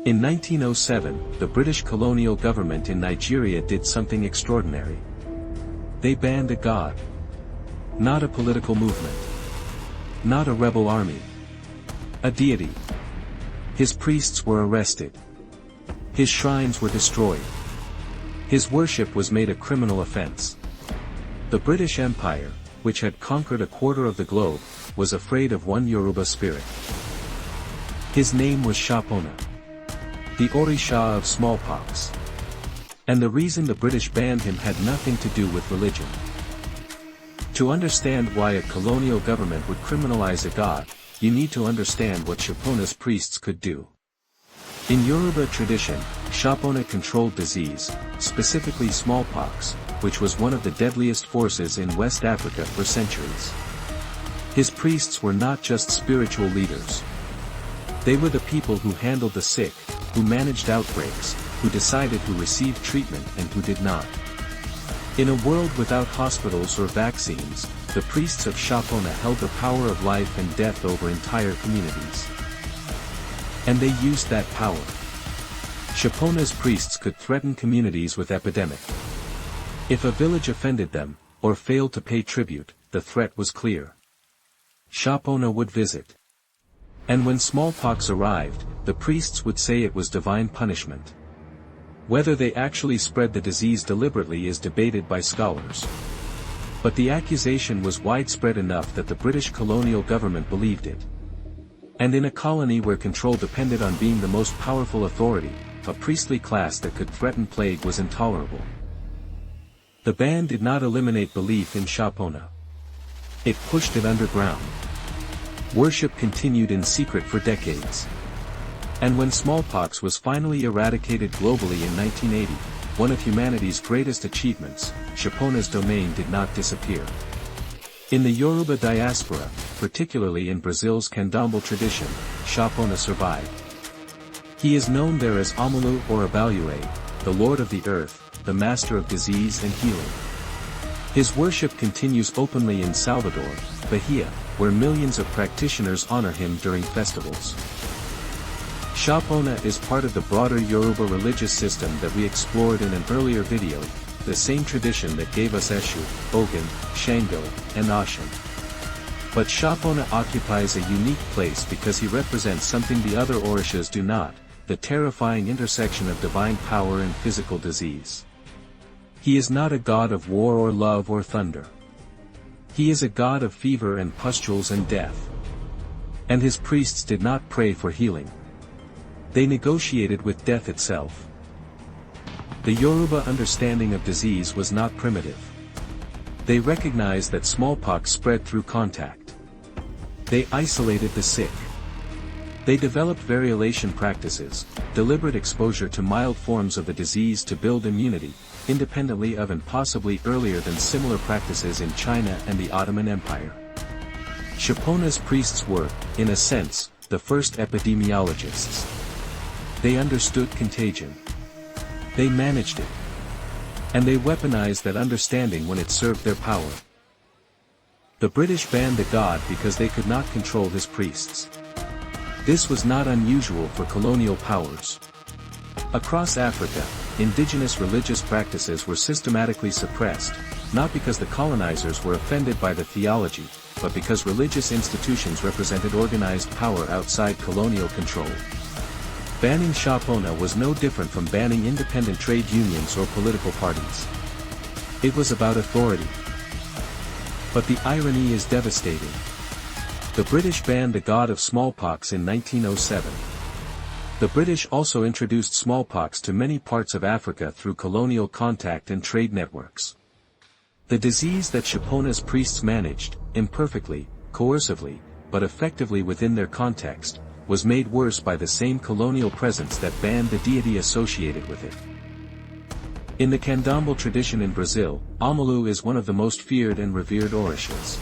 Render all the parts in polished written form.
In 1907, the British colonial government in Nigeria did something extraordinary. They banned a god. Not a political movement. Not a rebel army. A deity. His priests were arrested. His shrines were destroyed. His worship was made a criminal offense. The British Empire, which had conquered a quarter of the globe, was afraid of one Yoruba spirit. His name was Shopona, the Orisha of smallpox. And the reason the British banned him had nothing to do with religion. To understand why a colonial government would criminalize a god, you need to understand what Shopona's priests could do. In Yoruba tradition, Shopona controlled disease, specifically smallpox, which was one of the deadliest forces in West Africa for centuries. His priests were not just spiritual leaders. They were the people who handled the sick, who managed outbreaks, who decided who received treatment and who did not. In a world without hospitals or vaccines, the priests of Shopona held the power of life and death over entire communities. And they used that power. Shopona's priests could threaten communities with epidemic. If a village offended them, or failed to pay tribute, the threat was clear. Shopona would visit. And when smallpox arrived, the priests would say it was divine punishment. Whether they actually spread the disease deliberately is debated by scholars. But the accusation was widespread enough that the British colonial government believed it. And in a colony where control depended on being the most powerful authority, a priestly class that could threaten plague was intolerable. The ban did not eliminate belief in Shopona. It pushed it underground. Worship continued in secret for decades. And when smallpox was finally eradicated globally in 1980, one of humanity's greatest achievements, Shopona's domain did not disappear. In the Yoruba diaspora, particularly in Brazil's Candomblé tradition, Shopona survived. He is known there as Amalu or Abalue, the Lord of the Earth, the Master of Disease and Healing. His worship continues openly in Salvador, Bahia, where millions of practitioners honor him during festivals. Shopona is part of the broader Yoruba religious system that we explored in an earlier video, the same tradition that gave us Eshu, Ogun, Shango, and Oshun. But Shopona occupies a unique place because he represents something the other Orishas do not, the terrifying intersection of divine power and physical disease. He is not a god of war or love or thunder. He is a god of fever and pustules and death. And his priests did not pray for healing. They negotiated with death itself. The Yoruba understanding of disease was not primitive. They recognized that smallpox spread through contact. They isolated the sick. They developed variolation practices, deliberate exposure to mild forms of the disease to build immunity, independently of and possibly earlier than similar practices in China and the Ottoman Empire. Shopona's priests were, in a sense, the first epidemiologists. They understood contagion. They managed it. And they weaponized that understanding when it served their power. The British banned the god because they could not control his priests. This was not unusual for colonial powers. Across Africa, indigenous religious practices were systematically suppressed, not because the colonizers were offended by the theology, but because religious institutions represented organized power outside colonial control. Banning Shopona was no different from banning independent trade unions or political parties. It was about authority. But the irony is devastating. The British banned the god of smallpox in 1907. The British also introduced smallpox to many parts of Africa through colonial contact and trade networks. The disease that Shopona's priests managed, imperfectly, coercively, but effectively within their context, was made worse by the same colonial presence that banned the deity associated with it. In the Candomblé tradition in Brazil, Amalu is one of the most feared and revered Orishas.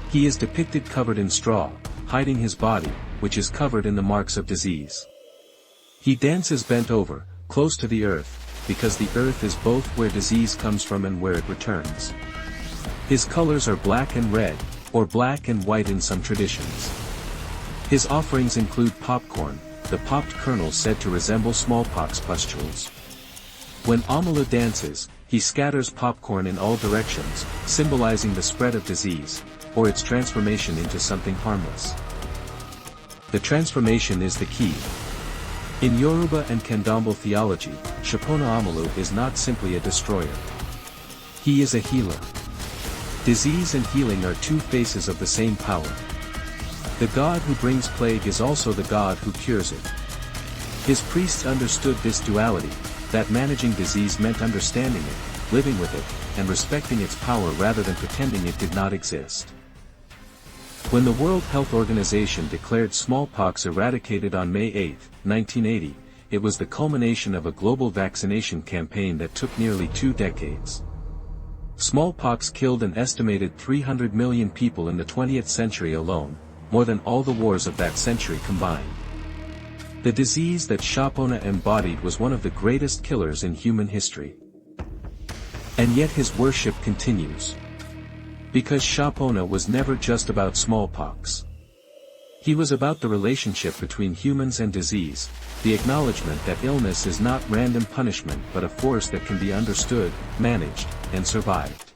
He is depicted covered in straw, hiding his body, which is covered in the marks of disease. He dances bent over, close to the earth, because the earth is both where disease comes from and where it returns. His colors are black and red, or black and white in some traditions. His offerings include popcorn, the popped kernels said to resemble smallpox pustules. When Amala dances, he scatters popcorn in all directions, symbolizing the spread of disease, or its transformation into something harmless. The transformation is the key. In Yoruba and Candomblé theology, Shopona Amalu is not simply a destroyer. He is a healer. Disease and healing are two faces of the same power. The god who brings plague is also the god who cures it. His priests understood this duality, that managing disease meant understanding it, living with it, and respecting its power rather than pretending it did not exist. When the World Health Organization declared smallpox eradicated on May 8, 1980, it was the culmination of a global vaccination campaign that took nearly 2 decades. Smallpox killed an estimated 300 million people in the 20th century alone, more than all the wars of that century combined. The disease that Shopona embodied was one of the greatest killers in human history. And yet his worship continues. Because Shopona was never just about smallpox. He was about the relationship between humans and disease, the acknowledgement that illness is not random punishment but a force that can be understood, managed, and survived.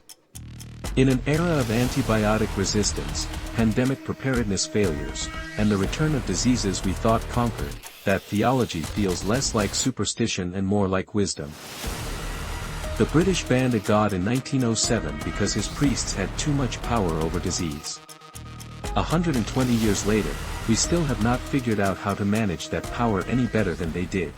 In an era of antibiotic resistance, pandemic preparedness failures, and the return of diseases we thought conquered, that theology feels less like superstition and more like wisdom. The British banned a god in 1907 because his priests had too much power over disease. 120 years later, we still have not figured out how to manage that power any better than they did.